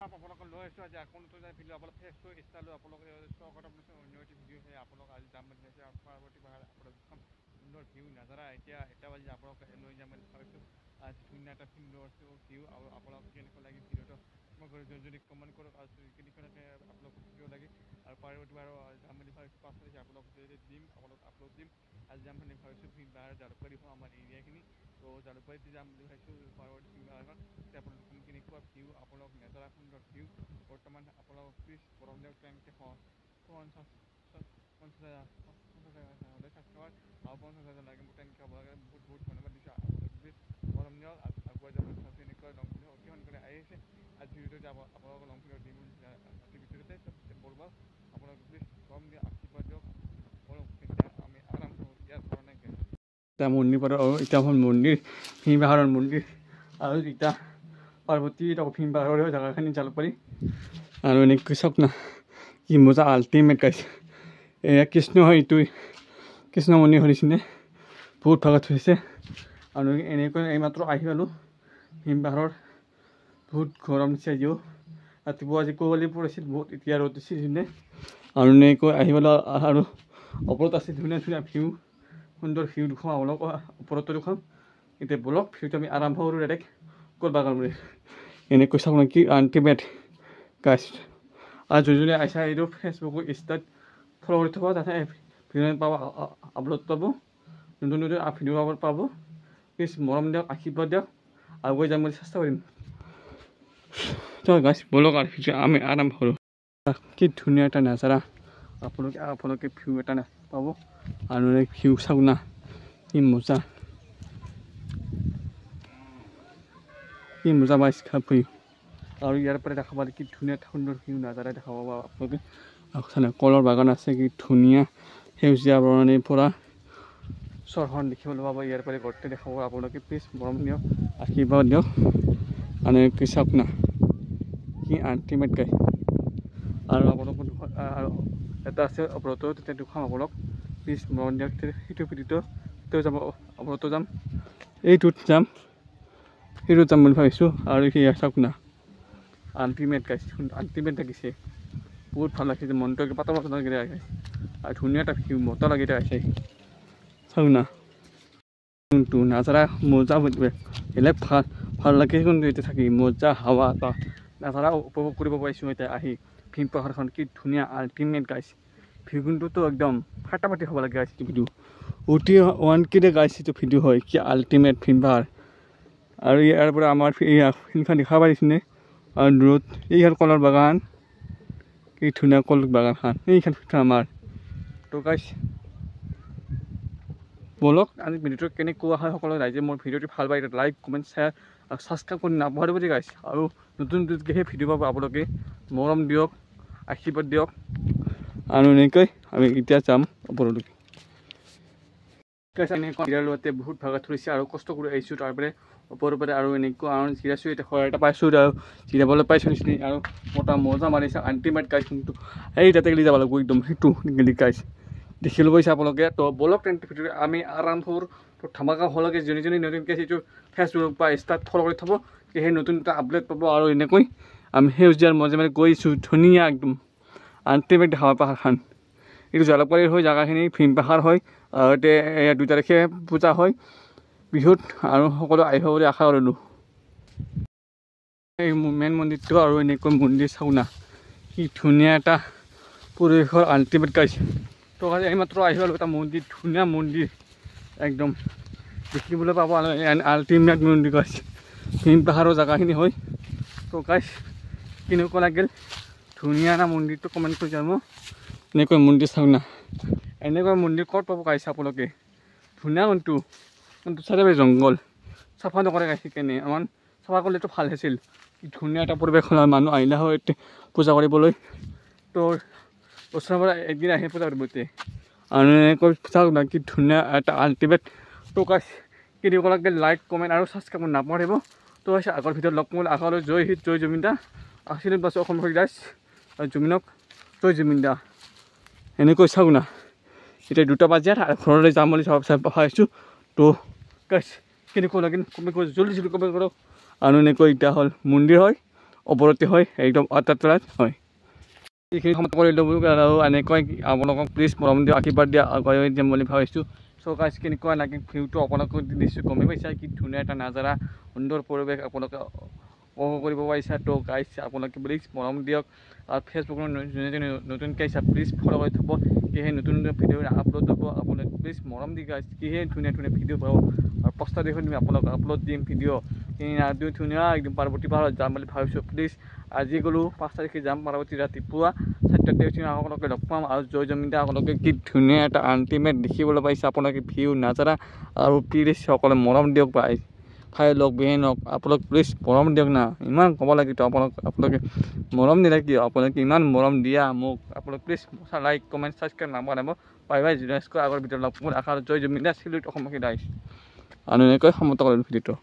আপোনালোকক লৈ আছোঁ আজি আকৌ নতুন এটা ভিডিঅ' আপোনালোক ফেচটো ইনষ্টালৈ আপোনালোকে স্বাগতম কৰিছোঁ অন্য এটি ভিডিঅ' সেই আপোনালোক আজি যাম বুলি আছে পাৰ্বতী পাহাৰ আপোনালোক সুন্দৰ ভিউ নাজাৰা এতিয়া বাজি আপোনালোকে লৈ যাম বুলি ভাবিছোঁ আজি ধুনীয়া এটা সুন্দৰ ভিউ আৰু আপোনালোক কেনেকুৱা লাগে ভিডিঅ'টো যদি কমেণ্ট কৰক আৰু কেনেকুৱাকৈ আপোনালোকক ভিডিঅ' লাগে আৰু পাৰ্বতী পাহাৰ যাম বুলি ভাবিছোঁ পাছত আপোনালোক দিম আপোনালোক আপলোড দিম আজি যাম বুলি ভাবিছোঁ পাহাৰ জালুকবাৰী হয় আমাৰ এৰিয়াখিনি তো জালুকবাৰীতে যাম বুলি ভাবিছোঁ পাৰ্বতী পাহাৰত আপোনালোক কেনেকুৱা ভিউ আপোনালোক নেজাৰা সুন্দৰ ভিউ বৰ্তমান আপোনালোক প্লিজ গৰম দিয়ক তেনেকৈ পঞ্চাছ লাগে মোক তেনেকৈ হ'ব লাগে বহুত ধন্যবাদ দিছোঁ আপোনালোক প্লিজ গৰম দিয়ক আগুৱাই যাব এনেকুৱা লং ভিডিঅ' অতি সোনকালে আহি আছে আজি ভিডিঅ'টো যাব আপোনালোকক লং ভিডিঅ' দিম ৰাতি ভিডিঅ'তে বলব আপোনালোক প্লিজ গৰম দিয়ক আশীৰ্বাদ দিয়ক আমি আৰাম কৰোঁ ইয়াৰ কাৰণে এতিয়া মন্দিৰ পাৰৰ এতিয়া হ'ল মন্দিৰ শিঙি পাহাৰৰ মন্দিৰ আৰু এতিয়া পাৰ্বতী ভীম পাহাৰৰ জেগাখিনি জালুকবাৰী আৰু এনেকৈ চাওক না কি মজা আল্টিমেট গাইছে এয়া কৃষ্ণ হয় এইটো কৃষ্ণ মন্দিৰ শুনিছেনে বহুত ভাগত হৈছে আৰু এনেকৈ এইমাত্ৰ আহি পালোঁ ভীম পাহাৰৰ বহুত গৰম দিছে আজিও ৰাতিপুৱা আজি কুঁৱলী পৰিছিল বহুত এতিয়া ৰ'দ দিছিলে আৰু এনেকৈ আহি পালোঁ আৰু ওপৰত আছে ধুনীয়া ধুনীয়া ভিউ সুন্দৰ ভিউ দেখুৱাম আপোনালোক ওপৰতো দেখুৱাম এতিয়া বলক ভিউটো আমি আৰম্ভ কৰোঁ ডাইৰেক্ট ক'ত বাগান বুলি এনেকৈ চাওক কি আল্টিমেট গাইছ আৰু যোনে আইছা এইটো ফেচবুক ইনষ্টাত ফ'ল' কৰি থ'ব তাতে ভিডিঅ' পাব আপলোড পাব নতুন নতুন ভিডিঅ' পাব প্লিজ মৰম দিয়ক আশীৰ্বাদ দিয়ক আগুৱাই যাম বুলি চেষ্টা কৰিম তো গাইছ বলক আৰু ভিডিঅ' আমি আৰম্ভ কৰোঁ কি ধুনীয়া এটা নাজাৰা আপোনালোকে ভিউ এটা পাব আৰু ভিউ চাওক না কি মজা কি মজা পাইছে ভিউ আৰু ইয়াৰ পৰা দেখা পালে কি ধুনীয়া সুন্দৰ ভিউ নাজাৰা দেখা পাব আপোনালোকে কলৰ বাগান আছে কি ধুনীয়া সেউজীয়া বৰণিৰ পৰা চৰখন দেখিবলৈ পাব ইয়াৰ পৰা গোটেই দেখা পাব আপোনালোকে প্লিজ মৰম দিয়ক আশীৰ্বাদ দিয়ক আৰু কি চাওক না কি আল্টিমেট গাই আৰু আপোনালোক আৰু এটা আছে অৱৰতো তেতিয়া দেখুৱাম আপোনালোক প্লিজ মৰম দিয়ক সেইটো ভিডিঅ'টো যাব অৱৰতো যাম এইটোত যাম সেইটোত যাম বুলি ভাবিছোঁ আৰু সেয়া চাওক না আল্টিমেট গাইছে আল্টিমেট লাগিছে বহুত ভাল লাগিছে মনটো পাতল পাতল লাগি আছে আৰু ধুনীয়া এটা ভিউ মজা লাগি আছে চাওক না কোনটো নাজাৰা মজা বেলেগ ভাল লাগে কোনটো এতিয়া থাকি মজা হাৱা এটা নাজাৰা উপভোগ কৰিব পাৰিছোঁ এতিয়া আহি ভীম পাহাৰখন কি ধুনীয়া আল্টিমেট গাইছে ভিউ কোনটোতো একদম ফাটাফাটি হ'ব লাগে গাইছে ভিডিঅ' অতি 1K গাইছে এইটো ভিডিঅ' হয় কি আল্টিমেট ভীম পাহাৰ আৰু ইয়াৰ পৰা আমাৰ ফিল্ডখন দেখা পাৰিছেনে আৰু দূৰত এইখন কলৰ বাগান কি ধুনীয়া কল বাগানখন এইখন আমাৰ তো গাইছ বলক আজি ভিডিঅ'টো কেনেকুৱা হয় সকলো ৰাইজে মোৰ ভিডিঅ'টো ভাল পায় লাইক কমেণ্ট শ্বেয়াৰ আৰু ছাবস্ক্ৰাইব কৰি নাপাহৰিব দেই গাইছ আৰু নতুন নতুনকৈ ভিডিঅ' পাব আপোনালোকে মৰম দিয়ক আশীৰ্বাদ দিয়ক আৰু এনেকৈ আমি এতিয়া যাম ওপৰলৈকে এনেকুৱা লোৱাতে বহুত ভাগত ধৰিছে আৰু কষ্ট কৰি আহিছোঁ তাৰপৰা ওপৰৰ পৰা আৰু এনেকুৱা আৰু জিৰাইছোঁ এতিয়া খৰা এটা পাইছোঁ আৰু জিৰাবলৈ পাইছোঁ নিচিনা আৰু মতা মজা মাৰিছে আল্টিমেট গাইছ কিন্তু এই তাতে গেলি যাব লাগিব একদম সেইটো গেলি গাইছ দেখিলোঁ পাইছে আপোনালোকে তো বলক তেন্তে ভিডিঅ'টো আমি আৰম্ভৰ তো ধামাকা হ'লকে যোনে যোনে নতুনকৈ সেইটো ফেচবুক বা ইনষ্টাত ফ'ল' কৰি থ'ব সেই নতুন এটা আপডেট পাব আৰু এনেকৈ আমি সেউজীয়াৰ মাজে মাজে গৈছোঁ ধুনীয়া একদম আল্টিমেট দেখা পাহাৰখন এইটো জালুকবাৰীৰ হয় জেগাখিনি ভীম পাহাৰ হয় আৰু এতিয়া 2 তাৰিখে পূজা হয় বিহুত আৰু সকলো আহিব বুলি আশা কৰিলোঁ এই মেইন মন্দিৰটো আৰু এনেকৈ মন্দিৰ চাওঁ না কি ধুনীয়া এটা পৰিৱেশৰ আল্টিমেট গাইছে তো এইমাত্ৰ আহি পালোঁ এটা মন্দিৰ ধুনীয়া মন্দিৰ একদম দেখিবলৈ পাব আল্টিমেট মন্দিৰ গাইছে ভীম পাহাৰৰ জেগাখিনি হয় তো গাইছ কেনেকুৱা লাগিল ধুনীয়া এটা মন্দিৰটো কমেণ্ট কৰি যাব এনেকৈ মন্দিৰ চাওক না এনেকুৱা মন্দিৰ ক'ত পাব গাইছে আপোনালোকে ধুনীয়া কোনটো চাৰিওফালে জংঘল চাফা নকৰে গাইছে কেনে আমাৰ চাফা কৰিলেতো ভাল হৈছিল কি ধুনীয়া এটা পৰিৱেশ মানুহ আহিলে হয় পূজা কৰিবলৈ তো ওচৰৰ পৰা একদিন আহি পূজা কৰিব এতিয়া আৰু এনেকৈ চাওক না কি ধুনীয়া এটা আল্টিমেট তো গাইছ কেনেকুৱা লাগে লাইক কমেণ্ট আৰু ছাবস্ক্ৰাইব নাপাহৰিব তো গাইছ আগৰ ভিডিঅ'ত লগ পাবলৈ আগলৈ জয় হিত জয় জুবিন দা আশীৰ্বাদ পাইছোঁ অসম গাইছ আৰু জুবিনক জয় জুবিন দা এনেকৈ চাওক না এতিয়া 2টা বজাত ঘৰলৈ যাম বুলি ভাবিছোঁ তো গাইছ কেনেকুৱা লাগিল কমেণ্ট কৰি জল্দি কমেণ্ট কৰক আৰু এনেকৈ এতিয়া হ'ল মন্দিৰ হয় অৱনতি হয় একদম অত্যাচাৰ হয় এইখিনি সময় কৰি ল'ব আৰু এনেকৈ আপোনালোকক প্লিজ মৰম দিয়ক আশীৰ্বাদ দিয়া আগুৱাই দিম বুলি ভাবিছোঁ চ' গাইজ কেনেকুৱা লাগে ভিউটো আপোনালোকক নিশ্চয় গমেই পাইছা কি ধুনীয়া এটা নাজাৰা সুন্দৰ পৰিৱেশ আপোনালোকে উপভোগ কৰিব পাৰিছা তো গাইজ আপোনালোকে প্লিজ মৰম দিয়ক আৰু ফেচবুকৰ নতুনকৈ আহিছা প্লিজ ফ'ল' কৰি থ'ব কিহে নতুন ভিডিঅ' আপলোড হ'ব আপোনালোকে প্লিজ মৰম দি গাইজ কিহে ধুনীয়া ভিডিঅ' পাব আৰু 5 তাৰিখত আমি আপোনালোকক আপলোড দিম ভিডিঅ' ধুনীয়া একদম পাৰ্বতী পাহাৰত যাম বুলি ভাবিছোঁ প্লিজ আজি গ'লোঁ 5 তাৰিখে যাম পাৰ্বতী ৰাতিপুৱা 4টাতে উঠি আপোনালোকে লগ পাম আৰু জয় জমিনদা আপোনালোকে কি ধুনীয়া এটা আল্টিমেট দেখিবলৈ পাইছে আপোনালোকে ভিউ নাজাৰা আৰু প্লিজ সকলোৱে মৰম দিয়ক পাই ভাই লগ বেহেন হওক আপোনালোক প্লিজ মৰম দিয়ক না ইমান ক'ব লাগিব আপোনালোকে মৰম দিলে কি আপোনালোকে ইমান মৰম দিয়া মোক আপোনালোক প্লিজ লাইক কমেণ্ট ছাবস্ক্ৰাইব নামাৰিব বাই বাই জুনেস্কো আগৰ ভিডিঅ' লগ পোৱাৰ আশা জয় জমিনদা চিলুট অসমকে দাইছ আৰু এনেকৈ সমাপ্ত কৰিম ভিডিঅ'টো